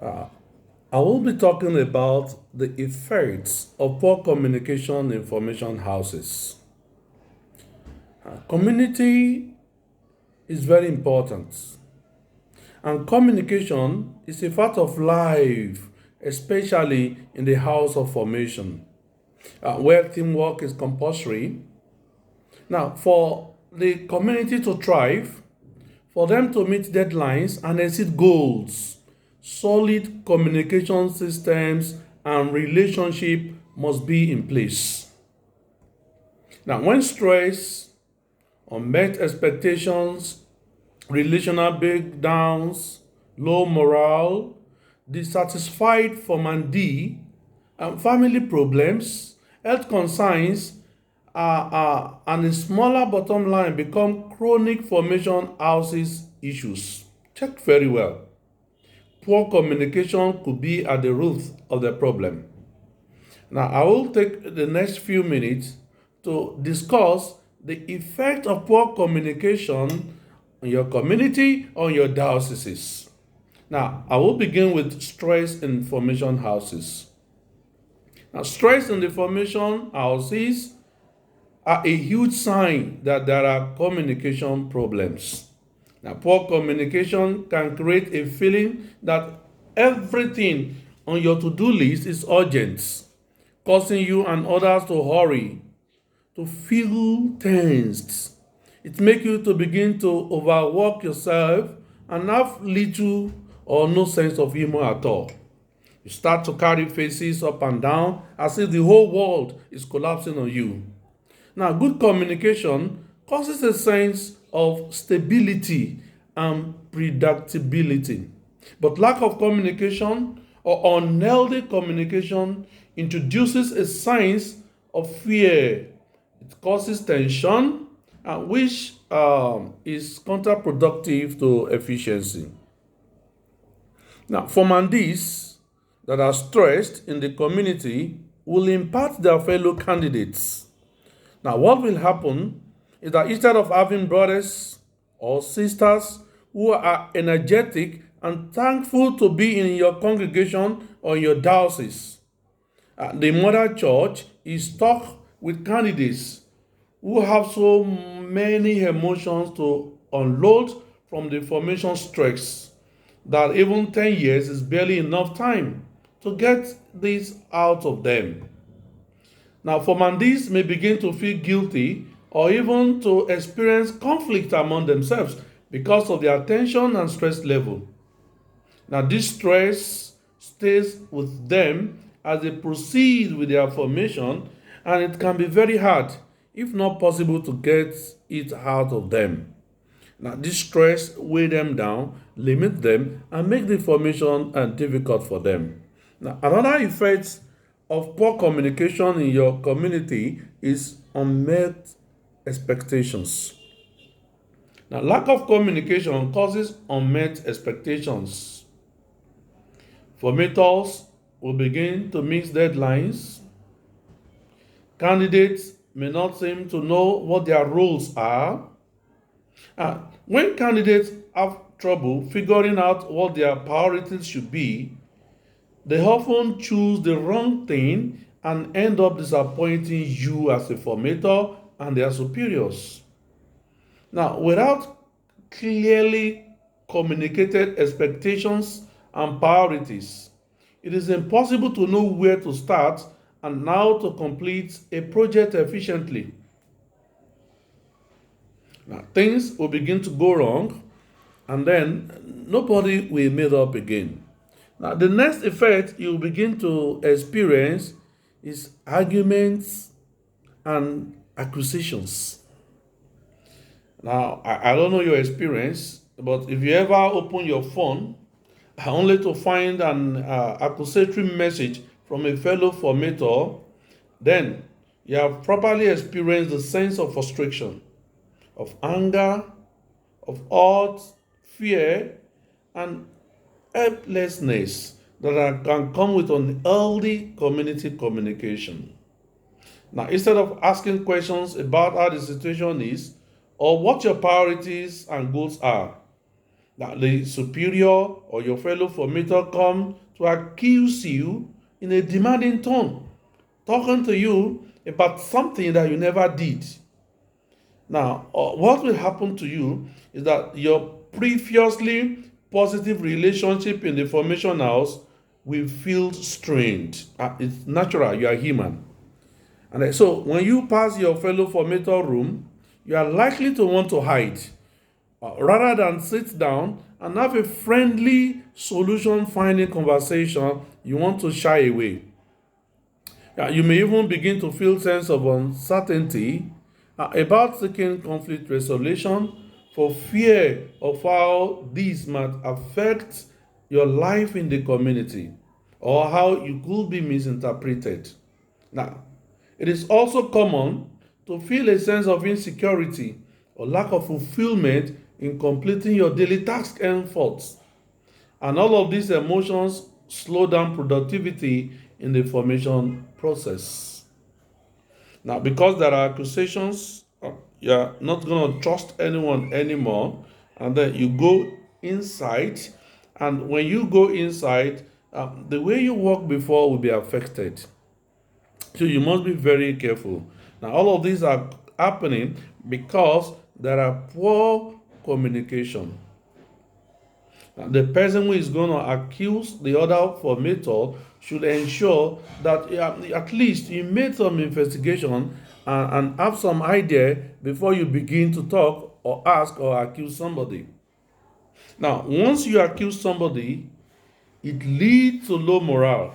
I will be talking about the effects of poor communication in formation houses. Community is very important, and communication is a part of life, especially in the house of formation, where teamwork is compulsory. Now, for the community to thrive, for them to meet deadlines and exceed goals, solid communication systems and relationship must be in place. Now, when stress, unmet expectations, relational breakdowns, low morale, dissatisfied formandi, and family problems, health concerns, and a smaller bottom line become chronic formation houses issues. Check very well. Poor communication could be at the root of the problem. Now, I will take the next few minutes to discuss the effect of poor communication on your community, on your dioceses. Now, I will begin with stress in formation houses. Now, stress in the formation houses are a huge sign that there are communication problems. Now, poor communication can create a feeling that everything on your to do list is urgent, causing you and others to hurry, to feel tensed. It makes you to begin to overwork yourself and have little or no sense of humor at all. You start to carry faces up and down as if the whole world is collapsing on you. Now, good communication causes a sense of stability and predictability. But lack of communication or unhealthy communication introduces a sense of fear. It causes tension, which is counterproductive to efficiency. Now, formandees that are stressed in the community will impact their fellow candidates. Now, what will happen is that instead of having brothers or sisters who are energetic and thankful to be in your congregation or your diocese, the mother church is stuck with candidates who have so many emotions to unload from the formation stress that even 10 years is barely enough time to get this out of them. Now, formandees may begin to feel guilty or even to experience conflict among themselves because of their tension and stress level. Now, this stress stays with them as they proceed with their formation, and it can be very hard, if not possible, to get it out of them. Now, this stress weigh them down, limit them, and make the formation difficult for them. Now, another effect of poor communication in your community is unmet expectations. Now, lack of communication causes unmet expectations. Formators will begin to miss deadlines. Candidates may not seem to know what their roles are. When candidates have trouble figuring out what their priorities should be, they often choose the wrong thing and end up disappointing you as a formator and their superiors. Now, without clearly communicated expectations and priorities, it is impossible to know where to start and how to complete a project efficiently. Now, things will begin to go wrong, and then nobody will meet up again. Now, the next effect you begin to experience is arguments and accusations. Now, I don't know your experience, but if you ever open your phone only to find an accusatory message from a fellow formator, then you have properly experienced the sense of frustration, of anger, of hurt, fear, and helplessness that can come with unhealthy community communication. Now, instead of asking questions about how the situation is or what your priorities and goals are, Now, the superior or your fellow formator come to accuse you in a demanding tone, talking to you about something that you never did. Now, what will happen to you is that your previously positive relationship in the formation house will feel strained. It's natural, you are human. And so, when you pass your fellow formator room, you are likely to want to hide rather than sit down and have a friendly solution finding conversation. You want to shy away. You may even begin to feel sense of uncertainty about seeking conflict resolution for fear of how this might affect your life in the community or how you could be misinterpreted. Now, it is also common to feel a sense of insecurity or lack of fulfillment in completing your daily task and efforts. And all of these emotions slow down productivity in the formation process. Now, because there are accusations, you're not going to trust anyone anymore, and then you go inside. And when you go inside, the way you work before will be affected. So you must be very careful. Now, all of these are happening because there are poor communication. Now, the person who is going to accuse the other formator should ensure that at least you made some investigation and have some idea before you begin to talk or ask or accuse somebody. Now, once you accuse somebody, it leads to low morale.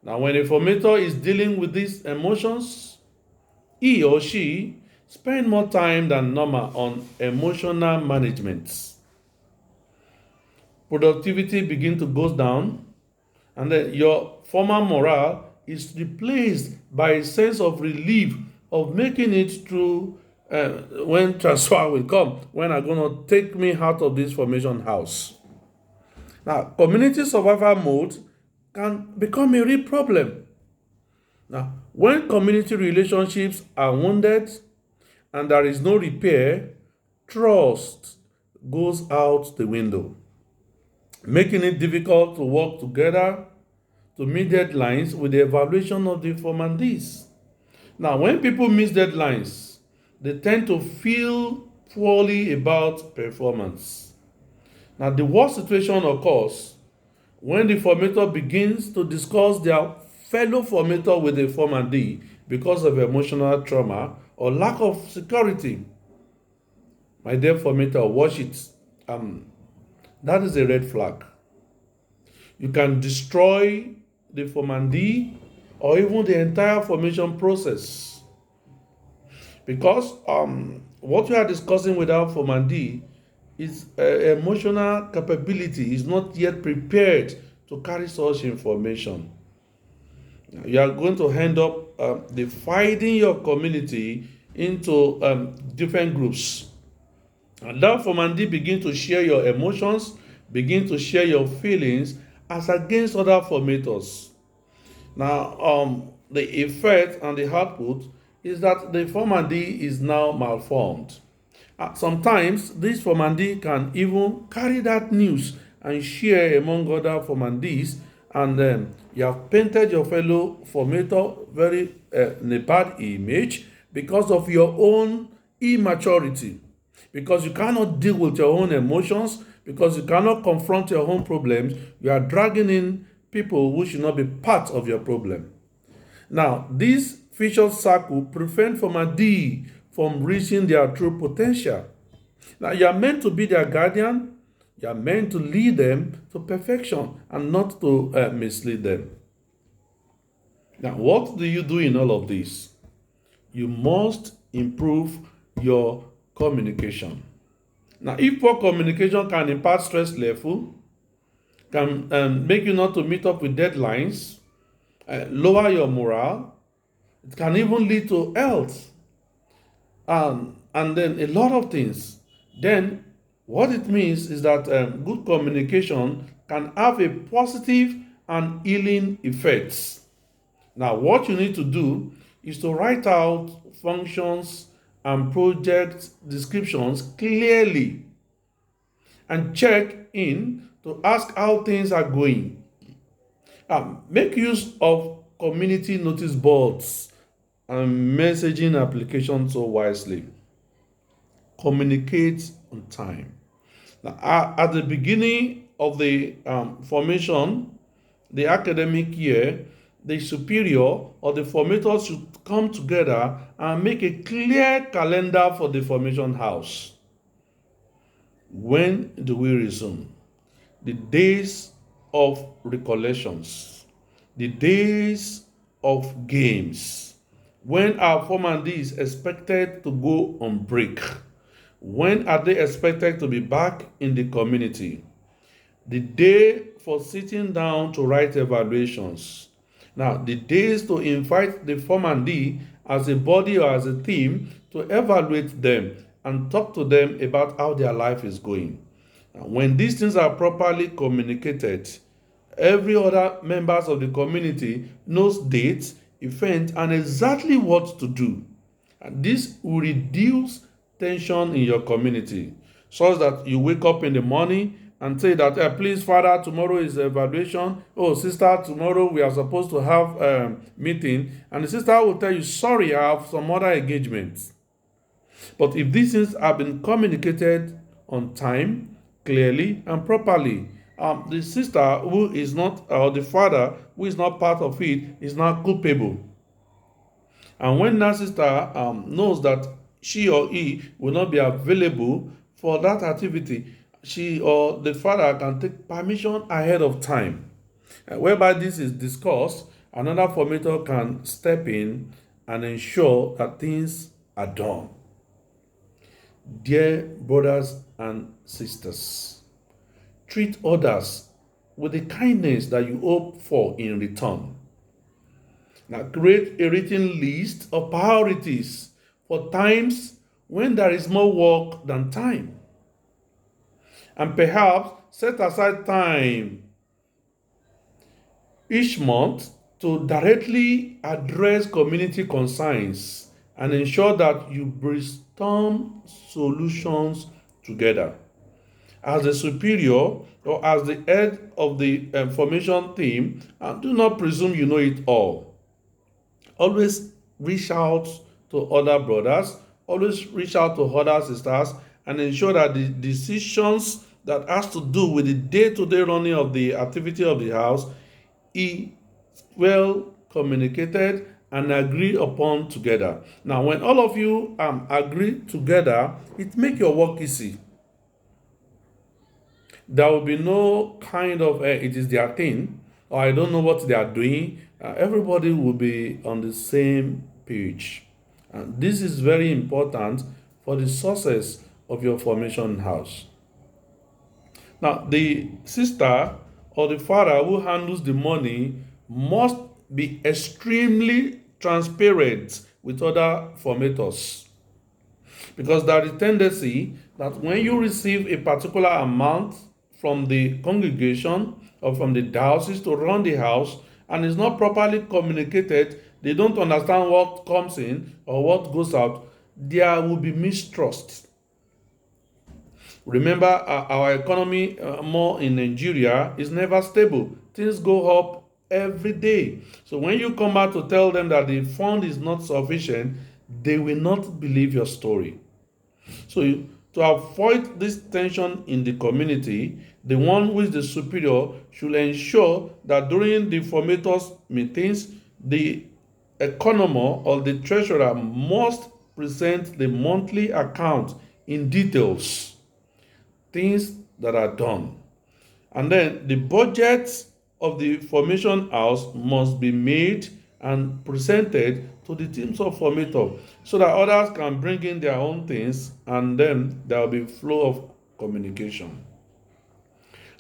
Now, when a formator is dealing with these emotions, he or she spend more time than normal on emotional management. Productivity begin to go down, and then your former morale is replaced by a sense of relief of making it through when transfer will come, when are going to take me out of this formation house. Now, community survival mode can become a real problem. Now, when community relationships are wounded and there is no repair, trust goes out the window, making it difficult to work together to meet deadlines with the evaluation of the formandees. Now, when people miss deadlines, they tend to feel poorly about performance. Now, the worst situation occurs when the formator begins to discuss their fellow formator with the formandee because of emotional trauma or lack of security. My dear formator, watch it. That is a red flag. You can destroy the formandee or even the entire formation process because what you are discussing with our formandee is emotional capability is not yet prepared to carry such information. You are going to end up dividing your community into different groups. And that formandee begin to share your emotions, begin to share your feelings as against other formators. Now, the effect and the output is that the formandee is now malformed. Sometimes this formandy can even carry that news and share among other formandees, and you have painted your fellow formator very in a bad image because of your own immaturity, because you cannot deal with your own emotions, because you cannot confront your own problems. You are dragging in people who should not be part of your problem. Now, this vicious circle prevent formandee from reaching their true potential. Now, you are meant to be their guardian, you are meant to lead them to perfection and not to mislead them. Now, what do you do in all of this? You must improve your communication. Now, if poor communication can impact stress level, can make you not to meet up with deadlines, lower your morale, it can even lead to health and then a lot of things. Then what it means is that good communication can have a positive and healing effects. Now, what you need to do is to write out functions and project descriptions clearly and check in to ask how things are going. Make use of community notice boards and messaging applications so wisely. Communicate on time. Now, at the beginning of the formation, the academic year, the superior or the formators should come together and make a clear calendar for the formation house. When do we resume? The days of recollections, the days of games, when our formandi is expected to go on break, when are they expected to be back in the community, the day for sitting down to write evaluations. Now, the days to invite the formandi as a body or as a team to evaluate them and talk to them about how their life is going. When these things are properly communicated, every other members of the community knows dates, events, and exactly what to do. And this will reduce tension in your community, such that you wake up in the morning and say that, please, Father, tomorrow is evaluation. Oh, sister, tomorrow we are supposed to have a meeting. And the sister will tell you, sorry, I have some other engagements. But if these things have been communicated on time, clearly, and properly, the sister who is not, or the father who is not part of it, is not culpable. And when that sister knows that she or he will not be available for that activity, she or the father can take permission ahead of time. Whereby this is discussed, another formator can step in and ensure that things are done. Dear brothers and sisters, treat others with the kindness that you hope for in return. Now, create a written list of priorities for times when there is more work than time. And perhaps set aside time each month to directly address community concerns and ensure that you brainstorm solutions together. As the superior or as the head of the formation team, do not presume you know it all. Always reach out to other brothers, always reach out to other sisters, and ensure that the decisions that has to do with the day-to-day running of the activity of the house is well communicated and agreed upon together. Now, when all of you agree together, it makes your work easy. There will be no kind of it is their thing, or I don't know what they are doing. Everybody will be on the same page. And this is very important for the success of your formation house. Now, the sister or the father who handles the money must be extremely transparent with other formators, because there is a tendency that when you receive a particular amount from the congregation or from the diocese to run the house and is not properly communicated, they don't understand what comes in or what goes out, there will be mistrust. Remember, our economy, more in Nigeria, is never stable. Things go up every day. So when you come out to tell them that the fund is not sufficient, they will not believe your story. So to avoid this tension in the community, the one who is the superior should ensure that during the formators meetings, the economist or the treasurer must present the monthly account in details, things that are done. And then the budget of the formation house must be made and presented to the teams of formator so that others can bring in their own things, and then there will be flow of communication.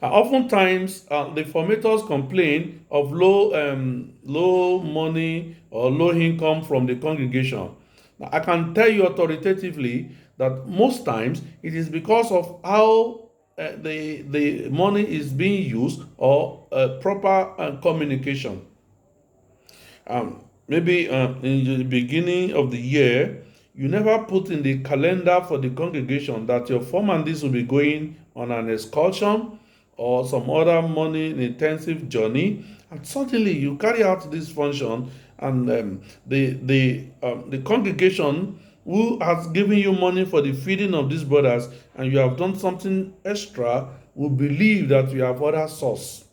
Oftentimes, the formators complain of low money or low income from the congregation. Now, I can tell you authoritatively that most times it is because of how the money is being used or proper communication. Maybe in the beginning of the year, you never put in the calendar for the congregation that your formandis will be going on an excursion or some other money-intensive journey, and suddenly you carry out this function, and the congregation who has given you money for the feeding of these brothers, and you have done something extra, will believe that you have other source.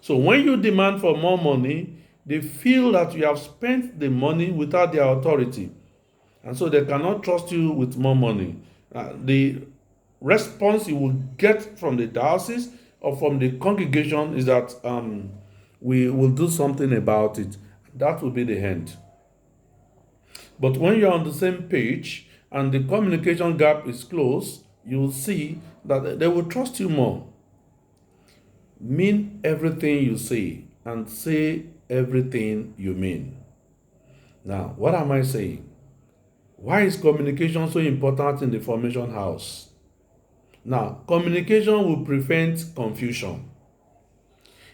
So when you demand for more money, they feel that you have spent the money without their authority, and so they cannot trust you with more money. The response you will get from the diocese or from the congregation is that we will do something about it. That will be the end. But when you're on the same page and the communication gap is close, you will see that they will trust you more. Mean everything you say and say everything you mean. Now, what am I saying? Why is communication so important in the formation house? Now, communication will prevent confusion.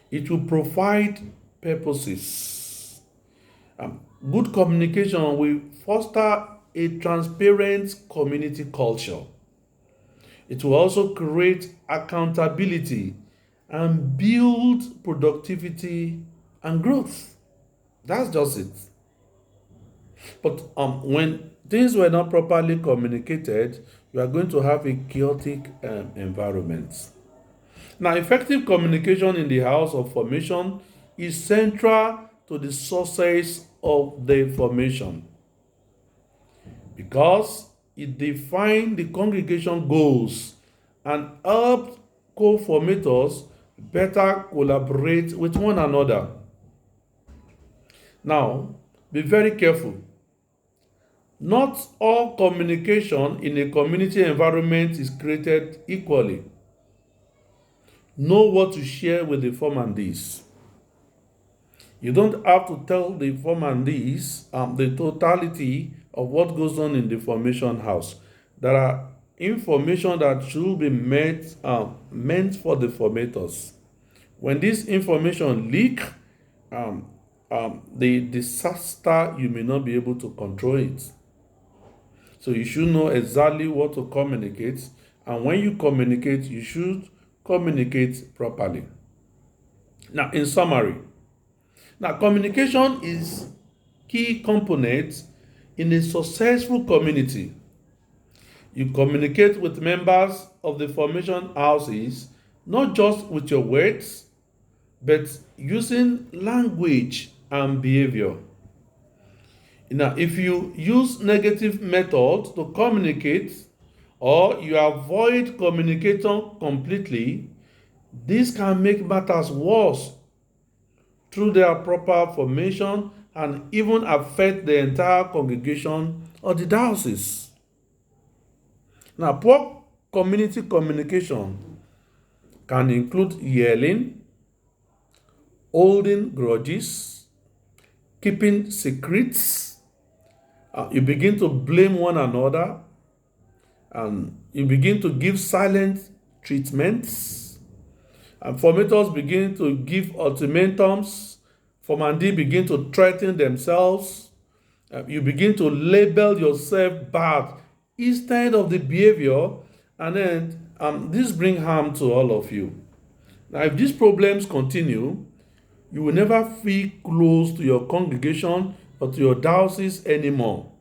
It will provide purposes. Good communication will foster a transparent community culture. It will also create accountability and build productivity and growth. That's just it. But when things were not properly communicated, you are going to have a chaotic environment. Now, effective communication in the house of formation is central to the success of the formation because it defines the congregation goals and helps co-formators better collaborate with one another. Now, be very careful. Not all communication in a community environment is created equally. Know what to share with the formandees. You don't have to tell the formandees the totality of what goes on in the formation house. There are information that should be meant for the formators. When this information leak, the disaster, you may not be able to control it. So you should know exactly what to communicate, and when you communicate, you should communicate properly. Now, in summary, communication is key component in a successful community. You communicate with members of the formation houses not just with your words, but using language and behavior. Now, if you use negative methods to communicate or you avoid communication completely, this can make matters worse through their proper formation and even affect the entire congregation or the diocese. Now, poor community communication can include yelling, holding grudges, keeping secrets. You begin to blame one another, and you begin to give silent treatments. And formators begin to give ultimatums. Formandee begin to threaten themselves. You begin to label yourself bad instead of the behavior, and then this bring harm to all of you. Now, if these problems continue, you will never feel close to your congregation or to your diocese anymore.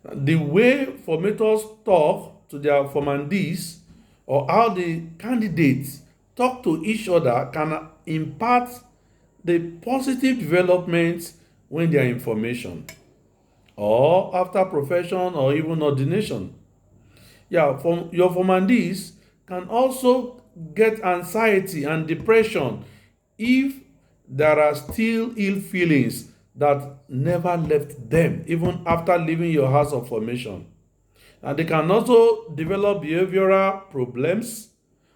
The way formators talk to their formandees or how the candidates talk to each other can impact the positive developments when they are in formation or after profession or even ordination. Your formandees can also get anxiety and depression if there are still ill feelings that never left them, even after leaving your house of formation. And they can also develop behavioral problems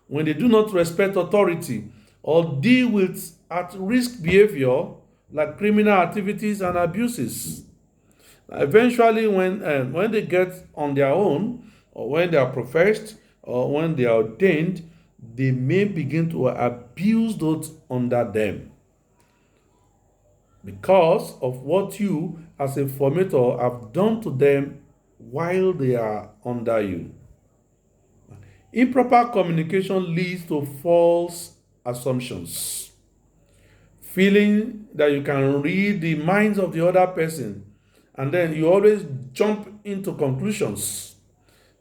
when they do not respect authority or deal with at-risk behavior like criminal activities and abuses. Eventually, when they get on their own, or when they are professed, or when they are ordained, they may begin to abuse those under them because of what you, as a formator, have done to them while they are under you. Improper communication leads to false assumptions. Feeling that you can read the minds of the other person, and then you always jump into conclusions.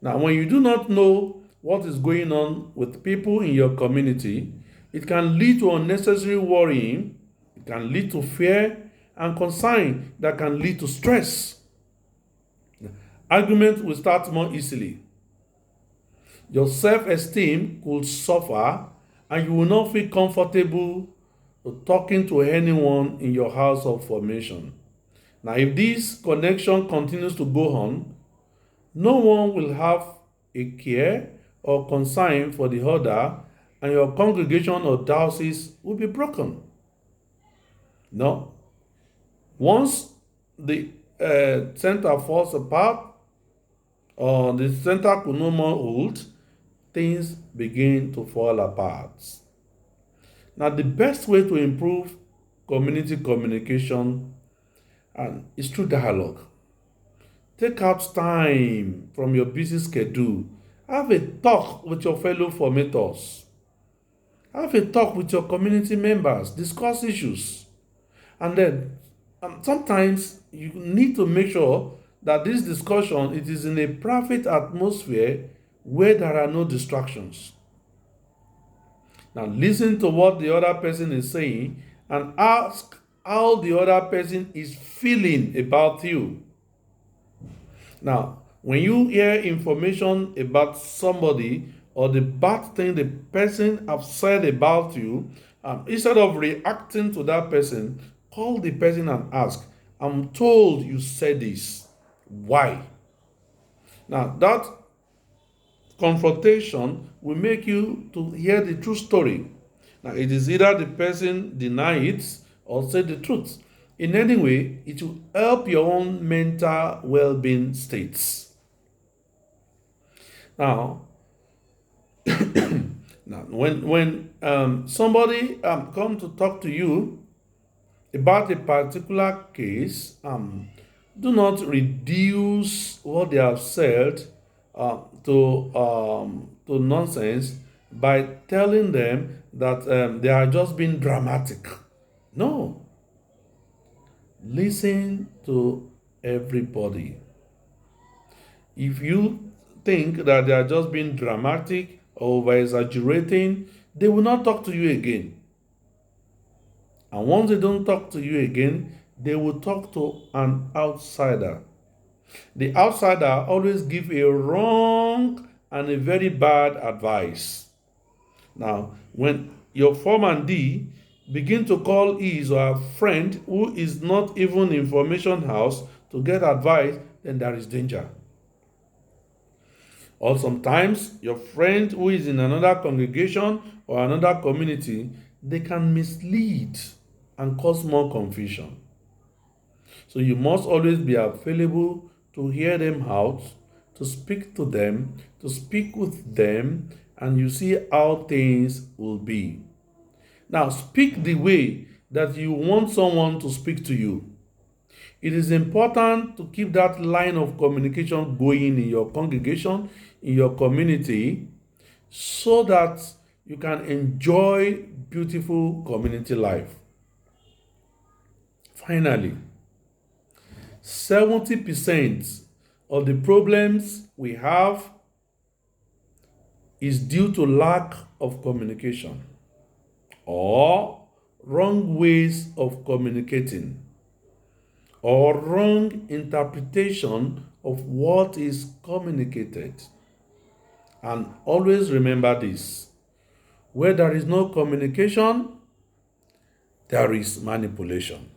Now, when you do not know what is going on with people in your community, it can lead to unnecessary worrying, it can lead to fear and concern that can lead to stress. Argument will start more easily. Your self-esteem could suffer, and you will not feel comfortable talking to anyone in your house of formation. Now, if this connection continues to go on, no one will have a care or concern for the other, and your congregation or diocese will be broken. No. Once the center falls apart, or the center could no more hold, things begin to fall apart. Now, the best way to improve community communication is through dialogue. Take out time from your busy schedule. Have a talk with your fellow formators. Have a talk with your community members. Discuss issues. And then sometimes you need to make sure that this discussion it is in a private atmosphere where there are no distractions. Now listen to what the other person is saying and ask how the other person is feeling about you. Now, when you hear information about somebody or the bad thing the person have said about you, instead of reacting to that person, call the person and ask, I'm told you said this. Why? Now, that confrontation will make you to hear the true story. Now, it is either the person deny it or say the truth. In any way, it will help your own mental well-being states. Now, when somebody come to talk to you about a particular case, do not reduce what they have said to nonsense by telling them that they are just being dramatic. No. Listen to everybody. If you think that they are just being dramatic or over exaggerating, they will not talk to you again. And once they don't talk to you again, they will talk to an outsider. The outsider always give a wrong and a very bad advice. Now, when your foreman D begin to call his or her friend who is not even information house to get advice, then there is danger. Or sometimes your friend who is in another congregation or another community, they can mislead and cause more confusion. So you must always be available to hear them out, to speak to them, to speak with them, and you see how things will be. Now, speak the way that you want someone to speak to you. It is important to keep that line of communication going in your congregation, in your community, so that you can enjoy beautiful community life. Finally, 70% of the problems we have is due to lack of communication or wrong ways of communicating or wrong interpretation of what is communicated. And always remember this: where there is no communication, there is manipulation.